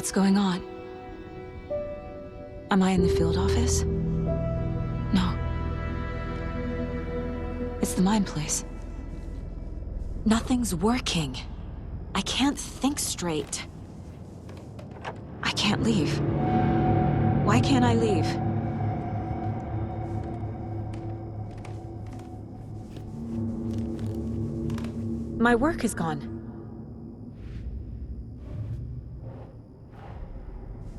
What's going on? Am I in the field office? No. It's the mine place. Nothing's working. I can't think straight. I can't leave. Why can't I leave? My work is gone.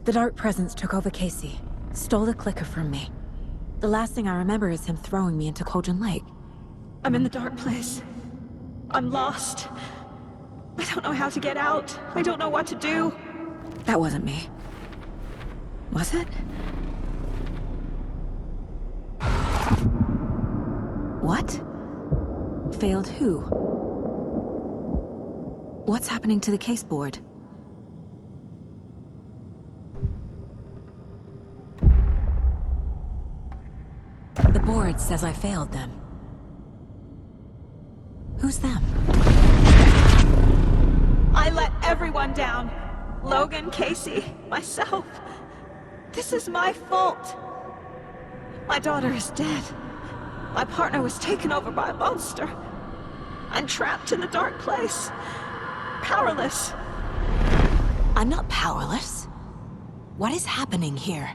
The Dark Presence took over Casey, stole the clicker from me. The last thing I remember is him throwing me into Cauldron Lake. I'm in the dark place. I'm lost. I don't know how to get out. I don't know what to do. That wasn't me. Was it? What? Failed who? What's happening to the case board? The board says I failed them. Who's them? I let everyone down. Logan, Casey, myself. This is my fault. My daughter is dead. My partner was taken over by a monster. I'm trapped in the dark place. Powerless. I'm not powerless. What is happening here?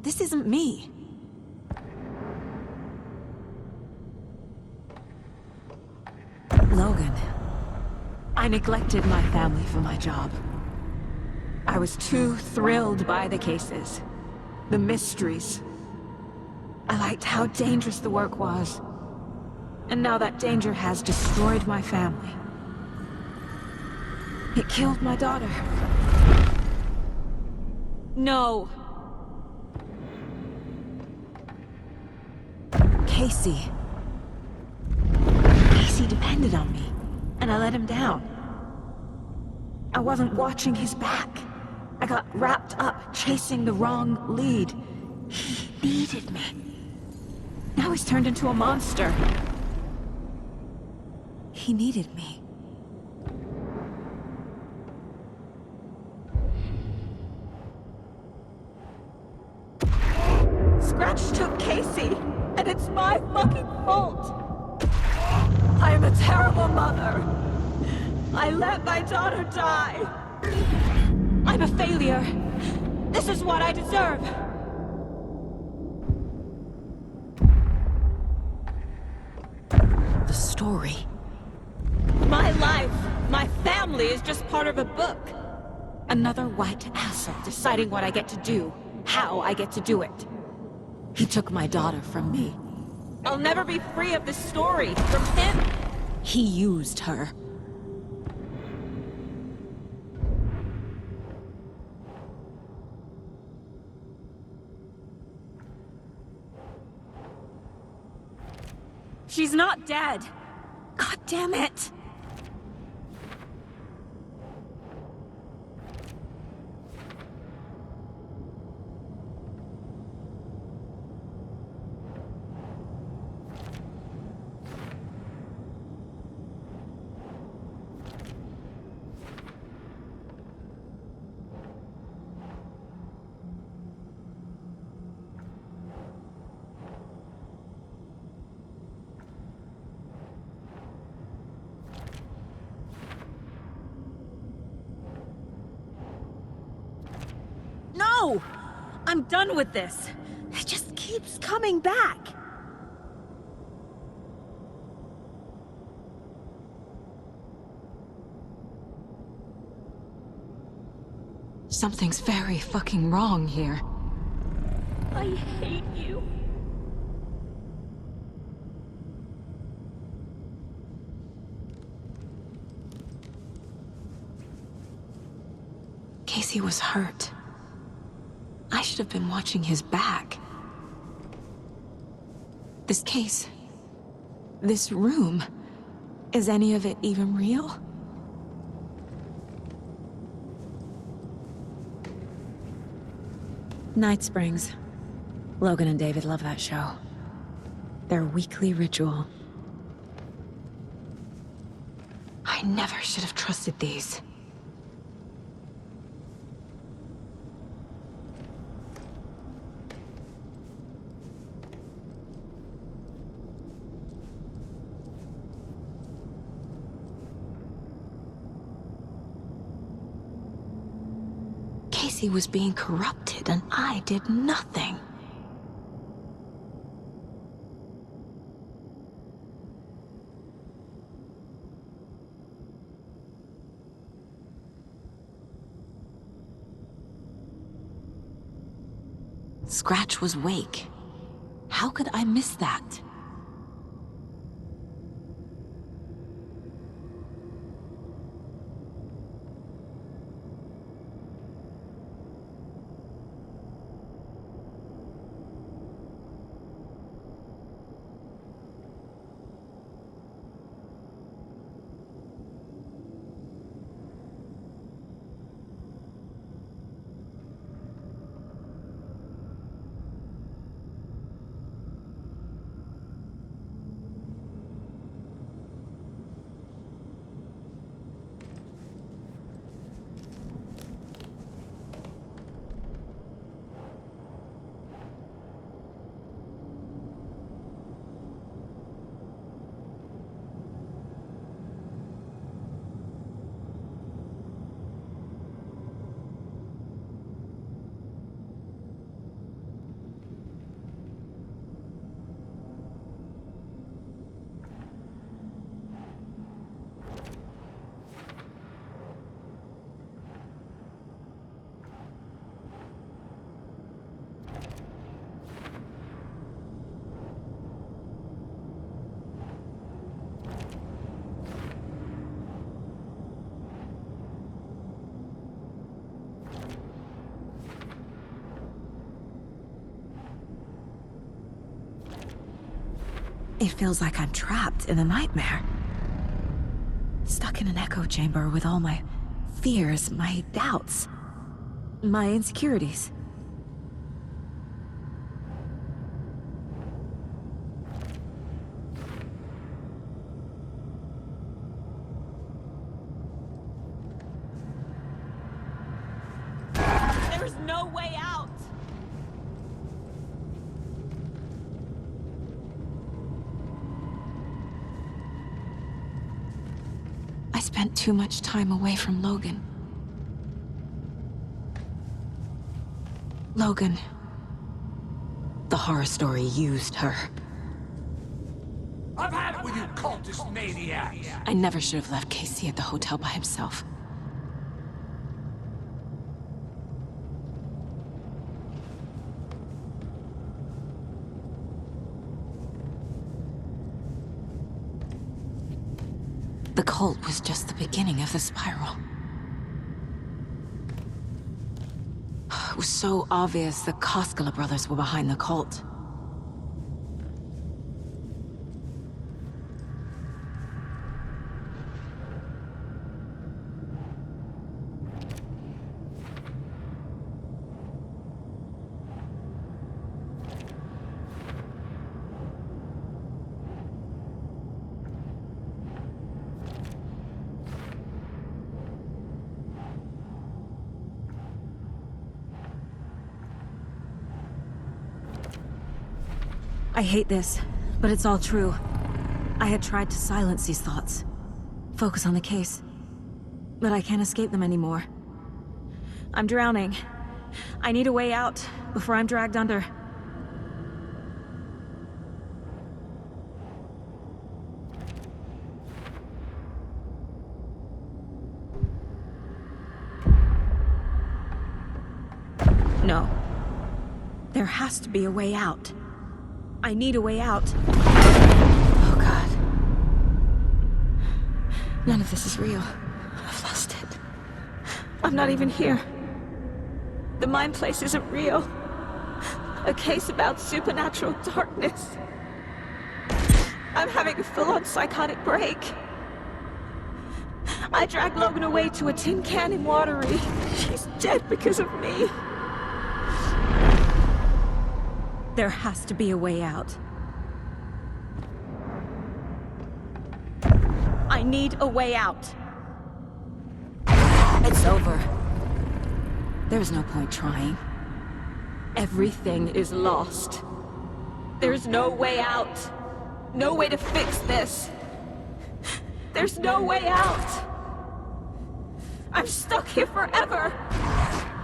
This isn't me. Logan. I neglected my family for my job. I was too thrilled by the cases, the mysteries. I liked how dangerous the work was. And now that danger has destroyed my family. It killed my daughter. No. Casey. Casey depended on me, and I let him down. I wasn't watching his back. I got wrapped up chasing the wrong lead. He needed me. Now he's turned into a monster. He needed me. Scratch took Casey, and it's my fucking fault. I am a terrible mother. I let my daughter die. I'm a failure. This is what I deserve. The story. My life, my family is just part of a book. Another white asset deciding what I get to do, how I get to do it. He took my daughter from me. I'll never be free of this story from him. He used her. She's not dead. God damn it. No! I'm done with this. It just keeps coming back. Something's very fucking wrong here. I hate you. Casey was hurt. I should have been watching his back. This case... this room... is any of it even real? Night Springs. Logan and David love that show. Their weekly ritual. I never should have trusted these. Casey was being corrupted and I did nothing. Scratch was Wake. How could I miss that? It feels like I'm trapped in a nightmare. Stuck in an echo chamber with all my fears, my doubts, my insecurities. There's no way out! I spent too much time away from Logan. Logan. The horror story used her. I've had it with you cultist maniacs! I never should have left Casey at the hotel by himself. The cult was just the beginning of the spiral. It was so obvious the Koskela brothers were behind the cult. I hate this, but it's all true. I had tried to silence these thoughts, focus on the case, but I can't escape them anymore. I'm drowning. I need a way out before I'm dragged under. No. There has to be a way out. I need a way out. Oh, God. None of this is real. I've lost it. I'm not even here. The mind place isn't real. A case about supernatural darkness. I'm having a full-on psychotic break. I dragged Logan away to a tin can in Watery. She's dead because of me. There has to be a way out. I need a way out. It's over. There's no point trying. Everything is lost. There's no way out. No way to fix this. There's no way out. I'm stuck here forever.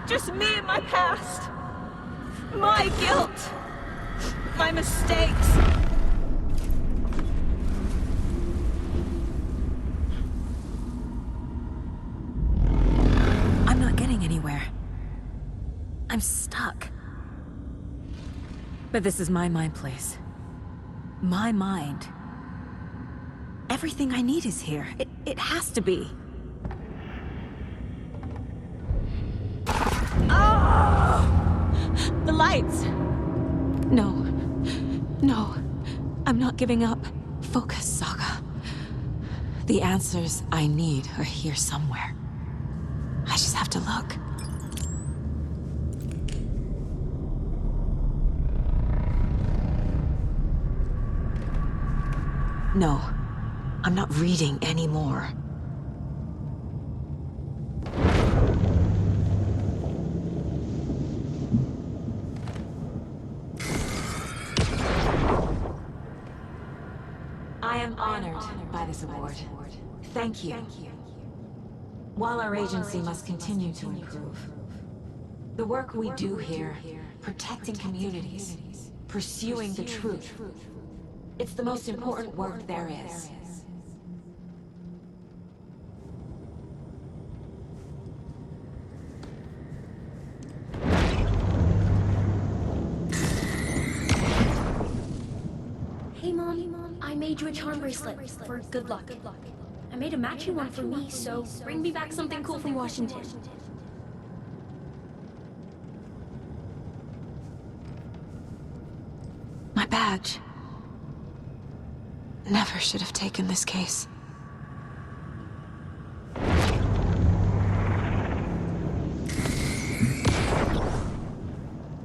Just me and my past. My guilt. My mistakes. I'm not getting anywhere. I'm stuck. But this is my mind place. My mind. Everything I need is here. It has to be. The lights! No. No. I'm not giving up. Focus, Saga. The answers I need are here somewhere. I just have to look. No. I'm not reading anymore. I am honored by this award. Thank you. While our agency must continue to improve, the work we do here, protecting communities, pursuing the truth, it's the most important work there is. Hey Mom, I made you a charm bracelet for good luck. I made a matching one for me, so bring me back something cool from Washington. My badge. Never should have taken this case.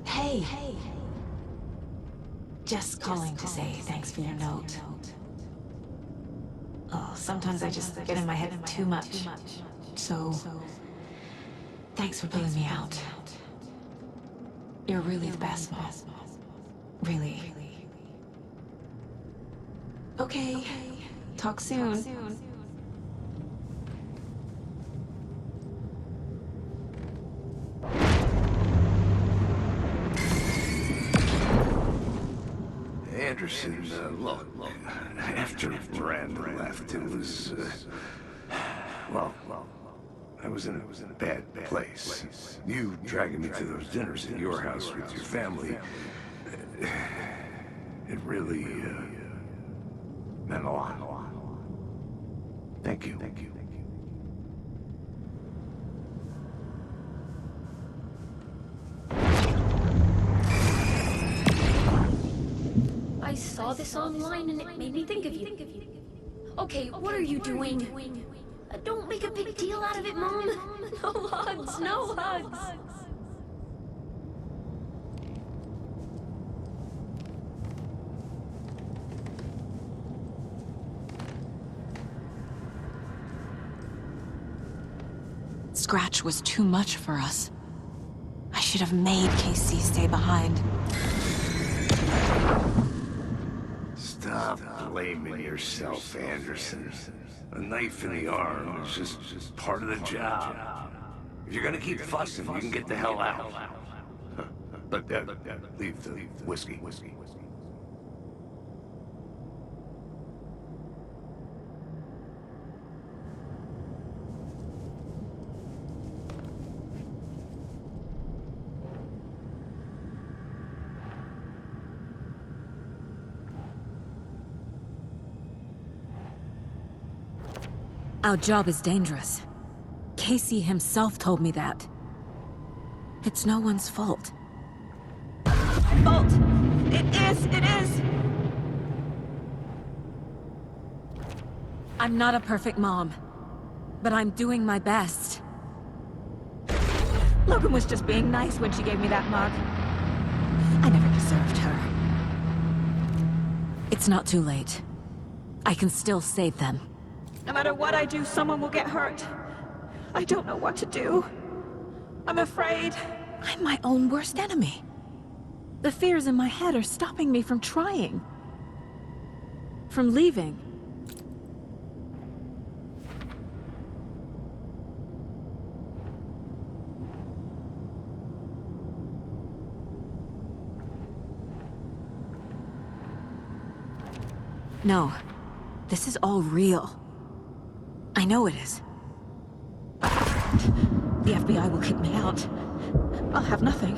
Hey. Just calling to say thanks for your note. Oh, sometimes I just get in my head too much. So, thanks for pulling me out. You're really the best, Mom. Really. Okay. Talk soon. Anderson, look, after Miranda left, it was, well, I was in a bad place. You dragging me to those dinners at your house with your family, it really, meant a lot. Thank you. I saw this online and it made me think of you. Okay, what are you doing? Don't make a big deal out of it, Mom. No hugs, no hugs. Scratch was too much for us. I should have made Casey stay behind. Stop blaming yourself, Anderson. A knife in the arm is just part of the job. If you're gonna keep fussing, you can get the hell out. But leave the whiskey. Our job is dangerous. Casey himself told me that. It's no one's fault. Fault! It is! I'm not a perfect mom, but I'm doing my best. Logan was just being nice when she gave me that mug. I never deserved her. It's not too late. I can still save them. No matter what I do, someone will get hurt. I don't know what to do. I'm afraid. I'm my own worst enemy. The fears in my head are stopping me from trying. From leaving. No. This is all real. I know it is. The FBI will kick me out. I'll have nothing.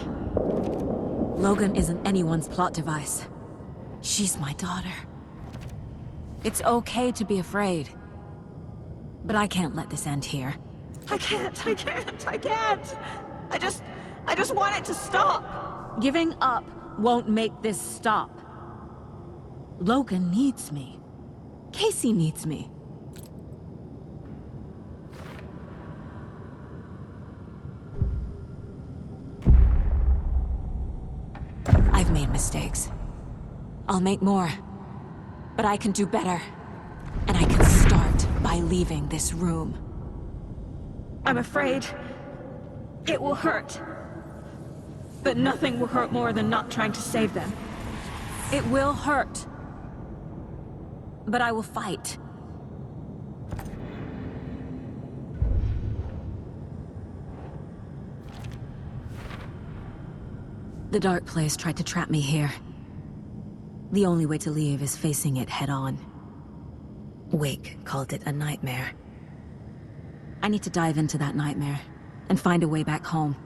Logan isn't anyone's plot device. She's my daughter. It's okay to be afraid. But I can't let this end here. I can't. I just want it to stop. Giving up won't make this stop. Logan needs me. Casey needs me. I've made mistakes. I'll make more. But I can do better. And I can start by leaving this room. I'm afraid it will hurt. But nothing will hurt more than not trying to save them. It will hurt. But I will fight. The Dark Place tried to trap me here. The only way to leave is facing it head-on. Wake called it a nightmare. I need to dive into that nightmare and find a way back home.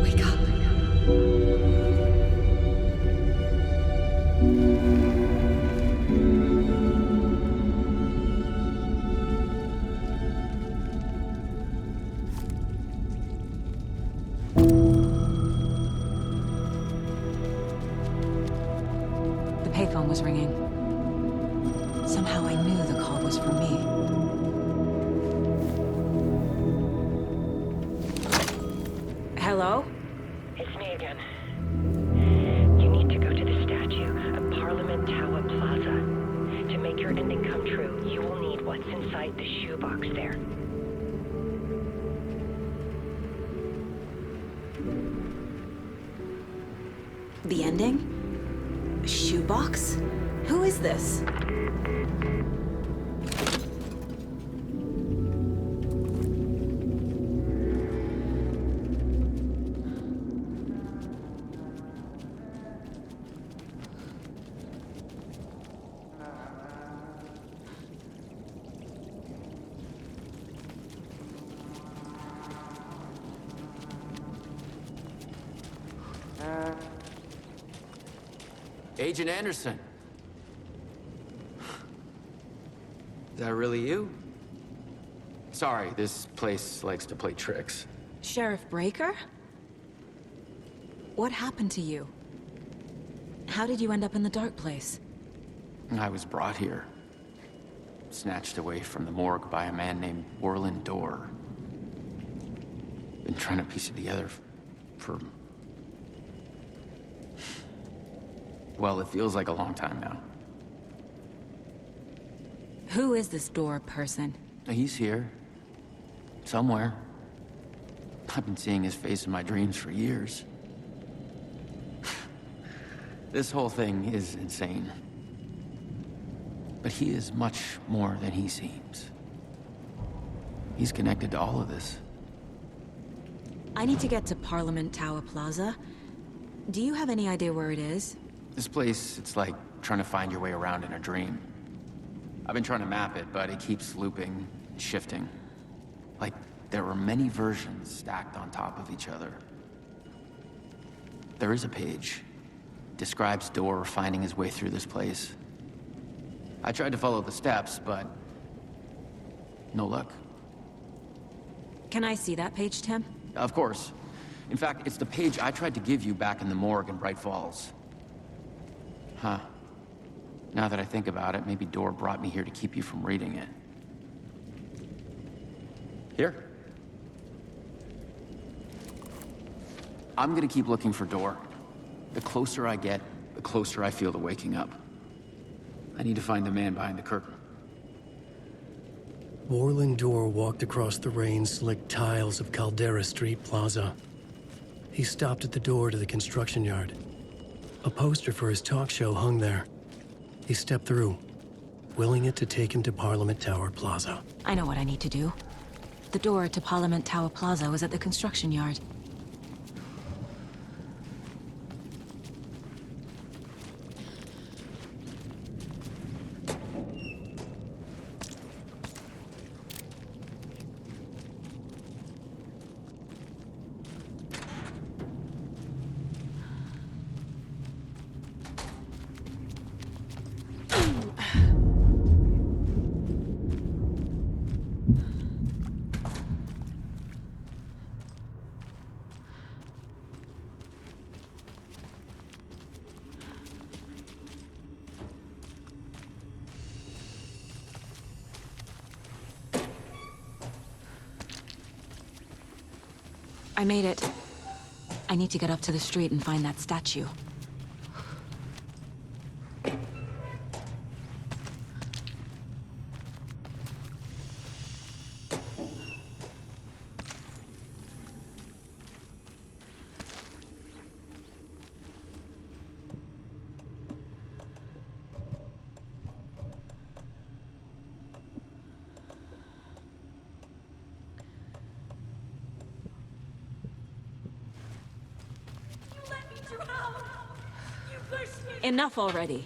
Wake up. The payphone was ringing. Somehow I knew the call was for me. Hello? It's me again. You need to go to the statue at Parliament Tower Plaza. To make your ending come true, you will need what's inside the shoebox there. The ending? A shoebox? Who is this? Agent Anderson. Is that really you? Sorry, this place likes to play tricks. Sheriff Breaker? What happened to you? How did you end up in the Dark Place? I was brought here. Snatched away from the morgue by a man named Warlin Dorr. Been trying to piece it together for... Well, it feels like a long time now. Who is this Dorr person? He's here. Somewhere. I've been seeing his face in my dreams for years. This whole thing is insane. But he is much more than he seems. He's connected to all of this. I need to get to Parliament Tower Plaza. Do you have any idea where it is? This place, it's like trying to find your way around in a dream. I've been trying to map it, but it keeps looping, shifting. Like there were many versions stacked on top of each other. there is a page. Describes Door finding his way through this place. I tried to follow the steps, but no luck. Can I see that page, Tim? Of course. In fact, it's the page I tried to give you back in the morgue in Bright Falls. Huh. Now that I think about it, maybe Door brought me here to keep you from reading it. Here. I'm gonna keep looking for Door. The closer I get, the closer I feel to waking up. I need to find the man behind the curtain. Warlin Door walked across the rain-slicked tiles of Caldera Street Plaza. He stopped at the door to the construction yard. A poster for his talk show hung there. He stepped through, willing it to take him to Parliament Tower Plaza. I know what I need to do. The door to Parliament Tower Plaza was at the construction yard. I made it. I need to get up to the street and find that statue. Enough already.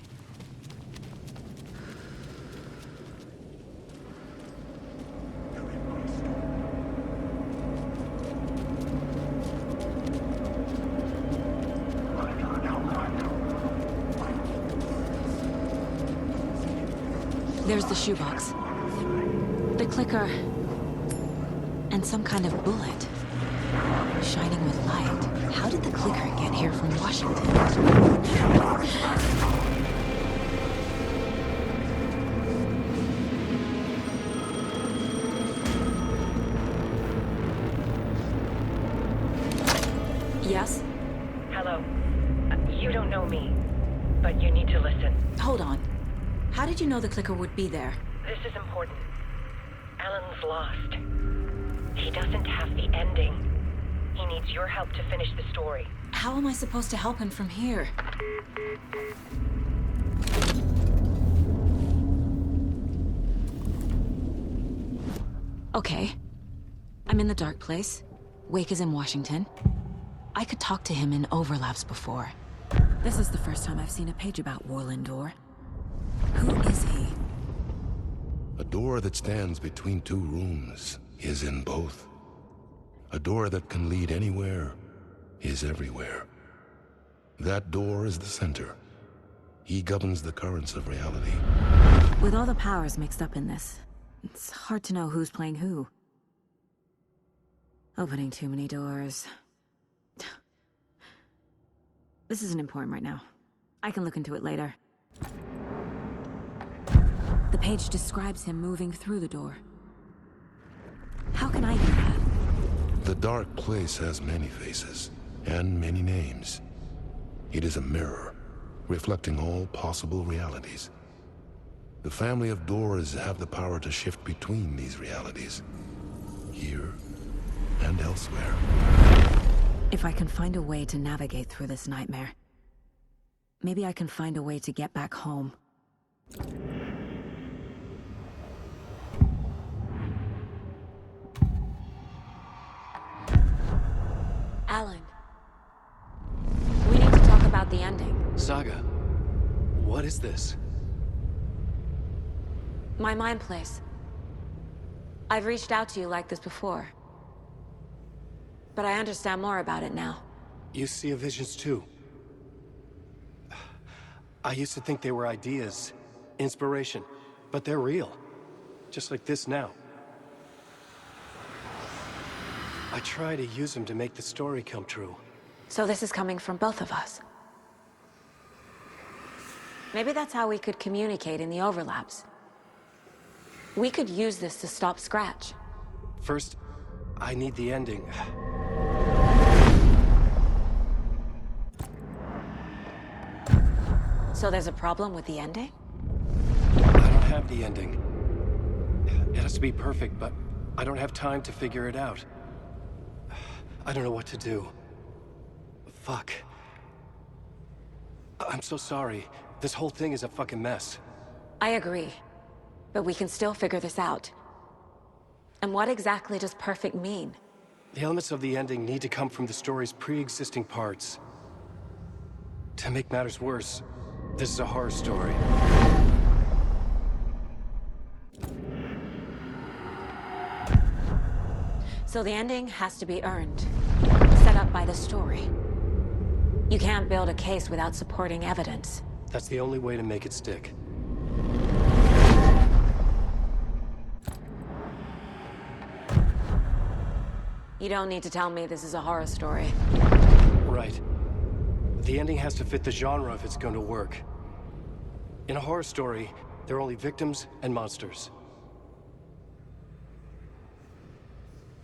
There's the shoebox. The clicker. And some kind of bullet. Shining with light. How did the clicker get here from Washington? Yes? Hello. You don't know me, but you need to listen. Hold on. How did you know the clicker would be there? This is important. Alan's lost. He doesn't have the ending. He needs your help to finish the story. How am I supposed to help him from here? Okay. I'm in the dark place. Wake is in Washington. I could talk to him in overlaps before. This is the first time I've seen a page about Warlin Door. Who is he? A door that stands between two rooms is in both. A door that can lead anywhere is everywhere. That door is the center. He governs the currents of reality. With all the powers mixed up in this, it's hard to know who's playing who. Opening too many doors. This isn't important right now. I can look into it later. The page describes him moving through the door. How can I do that? The dark place has many faces, and many names. It is a mirror, reflecting all possible realities. The family of Doors have the power to shift between these realities, here and elsewhere. If I can find a way to navigate through this nightmare, maybe I can find a way to get back home. Alan, we need to talk about the ending. Saga, what is this? My mind place. I've reached out to you like this before. But I understand more about it now. You see visions too. I used to think they were ideas, inspiration, but they're real. Just like this now. I try to use them to make the story come true. So this is coming from both of us. Maybe that's how we could communicate in the overlaps. We could use this to stop Scratch. First, I need the ending. So there's a problem with the ending? I don't have the ending. It has to be perfect, but I don't have time to figure it out. I don't know what to do. Fuck. I'm so sorry. This whole thing is a fucking mess. I agree. But we can still figure this out. And what exactly does perfect mean? The elements of the ending need to come from the story's pre-existing parts. To make matters worse, this is a horror story. So the ending has to be earned, set up by the story. You can't build a case without supporting evidence. That's the only way to make it stick. You don't need to tell me this is a horror story. Right. The ending has to fit the genre if it's going to work. In a horror story, there are only victims and monsters.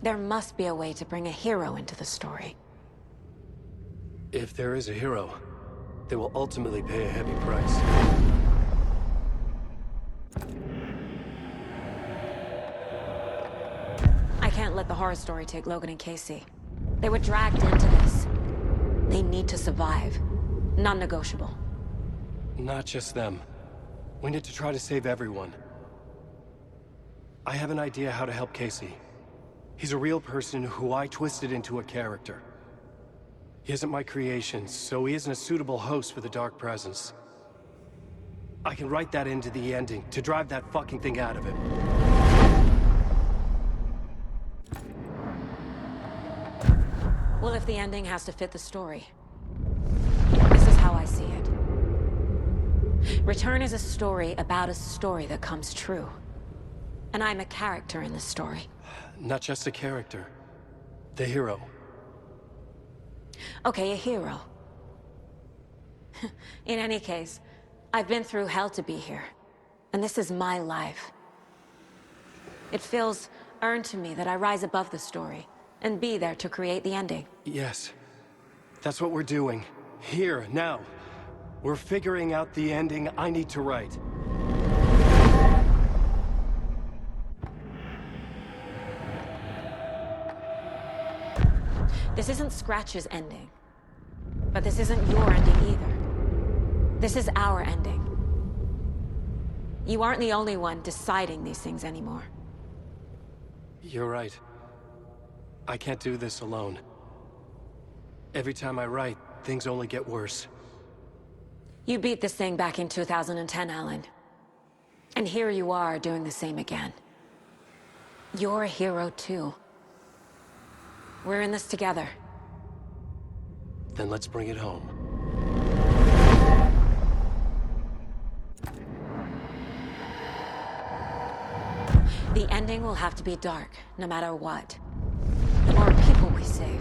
There must be a way to bring a hero into the story. If there is a hero, they will ultimately pay a heavy price. I can't let the horror story take Logan and Casey. They were dragged into this. They need to survive. Non-negotiable. Not just them. We need to try to save everyone. I have an idea how to help Casey. He's a real person who I twisted into a character. He isn't my creation, so he isn't a suitable host for the Dark Presence. I can write that into the ending to drive that fucking thing out of him. Well, if the ending has to fit the story, this is how I see it. Return is a story about a story that comes true. And I'm a character in this story. Not just a character. The hero. Okay, a hero. In any case, I've been through hell to be here. And this is my life. It feels earned to me that I rise above the story and be there to create the ending. Yes. That's what we're doing. Here, now. We're figuring out the ending I need to write. This isn't Scratch's ending. But this isn't your ending either. This is our ending. You aren't the only one deciding these things anymore. You're right. I can't do this alone. Every time I write, things only get worse. You beat this thing back in 2010, Alan. And here you are doing the same again. You're a hero too. We're in this together. Then let's bring it home. The ending will have to be dark, no matter what. The more people we save,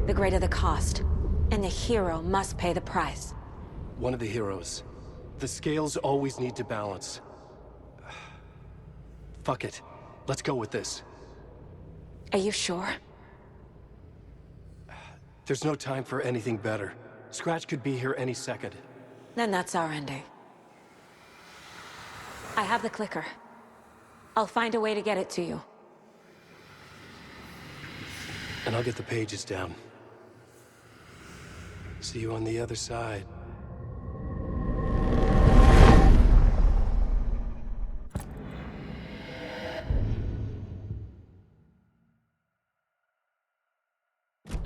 the greater the cost. And the hero must pay the price. One of the heroes. The scales always need to balance. Fuck it. Let's go with this. Are you sure? There's no time for anything better. Scratch could be here any second. Then that's our ending. I have the clicker. I'll find a way to get it to you. And I'll get the pages down. See you on the other side.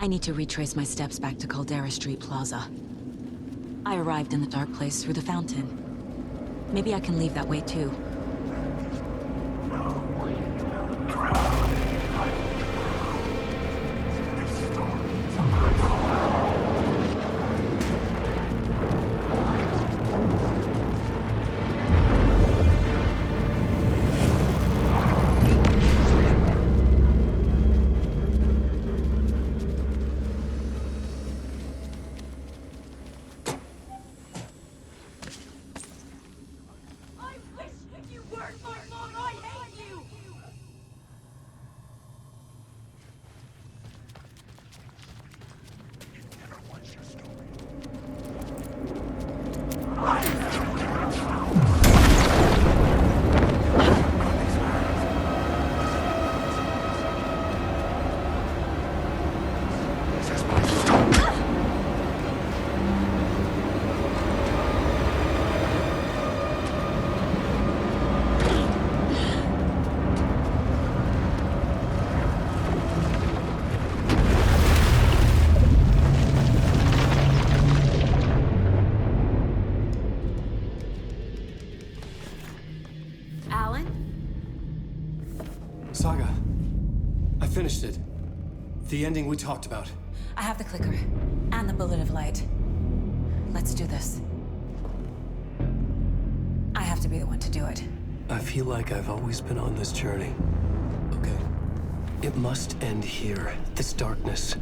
I need to retrace my steps back to Caldera Street Plaza. I arrived in the dark place through the fountain. Maybe I can leave that way too. The ending we talked about. I have the clicker. And the bullet of light. Let's do this. I have to be the one to do it. I feel like I've always been on this journey. Okay. It must end here. This darkness.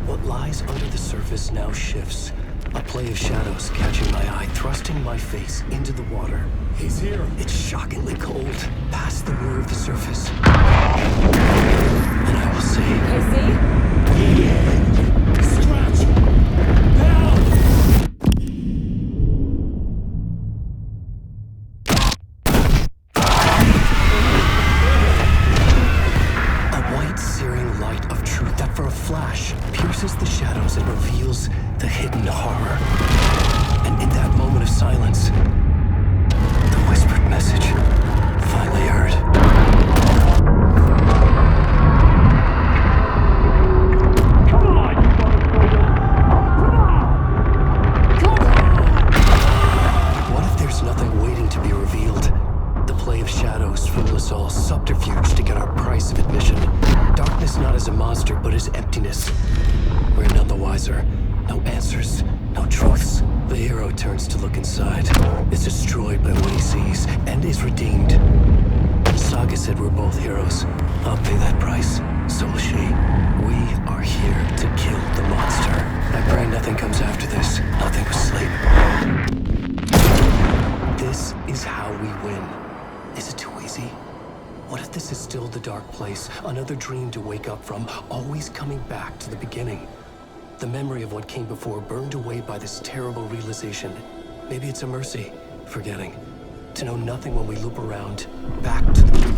What lies under the surface now shifts. A play of shadows catching my eye, thrusting my face into the water. He's here. It's shockingly cold, past the mirror of the surface. And I will say... Casey? Scratch! Now! A white, searing light of truth that for a flash pierces the shadows and reveals the hidden horror. And in that moment of silence, the whispered message finally heard. What if there's nothing waiting to be revealed? The play of shadows fool us all, subterfuge to get our price of admission. Darkness not as a monster, but as emptiness. We're none the wiser. No answers, no truths. The hero turns to look inside, is destroyed by what he sees, and is redeemed. Saga said we're both heroes. I'll pay that price. So will she. We are here to kill the monster. I pray nothing comes after this. Nothing but sleep. This is how we win. Is it too easy? What if this is still the dark place? Another dream to wake up from, always coming back to the beginning. The memory of what came before burned away by this terrible realization. Maybe it's a mercy, forgetting. To know nothing when we loop around, back to the...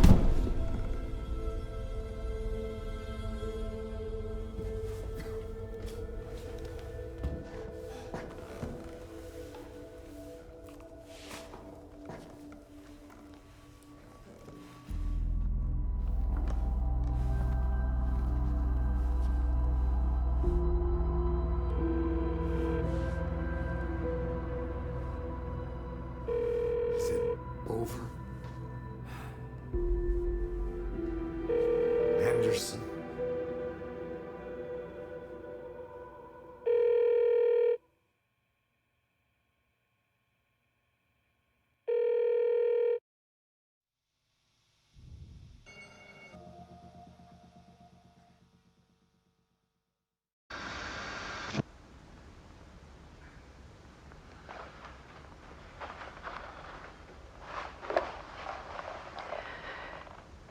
Is it over? Anderson?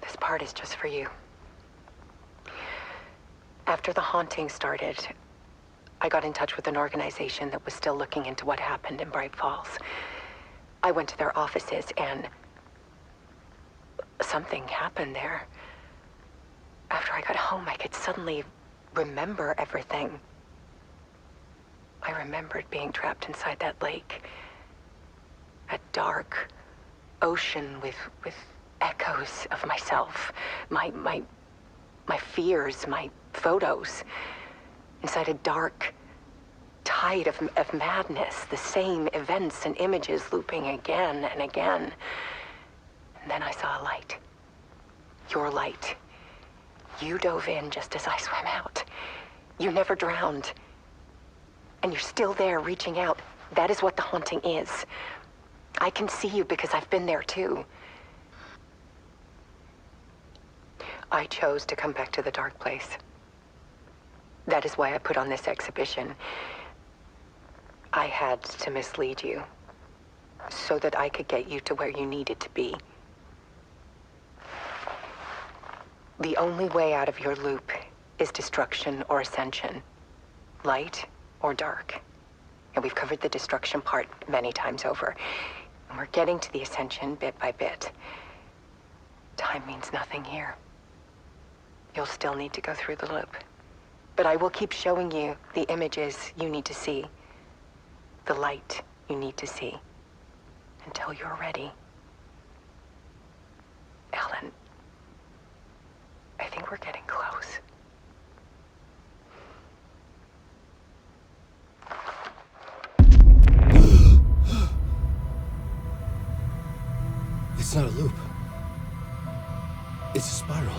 This part is just for you. After the haunting started, I got in touch with an organization that was still looking into what happened in Bright Falls. I went to their offices and something happened there. After I got home, I could suddenly remember everything. I remembered being trapped inside that lake. A dark ocean with echoes of myself, my fears, my photos, inside a dark tide of madness, the same events and images looping again and again. And then I saw a light. Your light. You dove in just as I swam out. You never drowned. And you're still there reaching out. That is what the haunting is. I can see you because I've been there too. I chose to come back to the dark place. That is why I put on this exhibition. I had to mislead you, so that I could get you to where you needed to be. The only way out of your loop is destruction or ascension, light or dark. And we've covered the destruction part many times over. And we're getting to the ascension bit by bit. Time means nothing here. You'll still need to go through the loop. But I will keep showing you the images you need to see, the light you need to see, until you're ready. Ellen, I think we're getting close. It's not a loop. It's a spiral.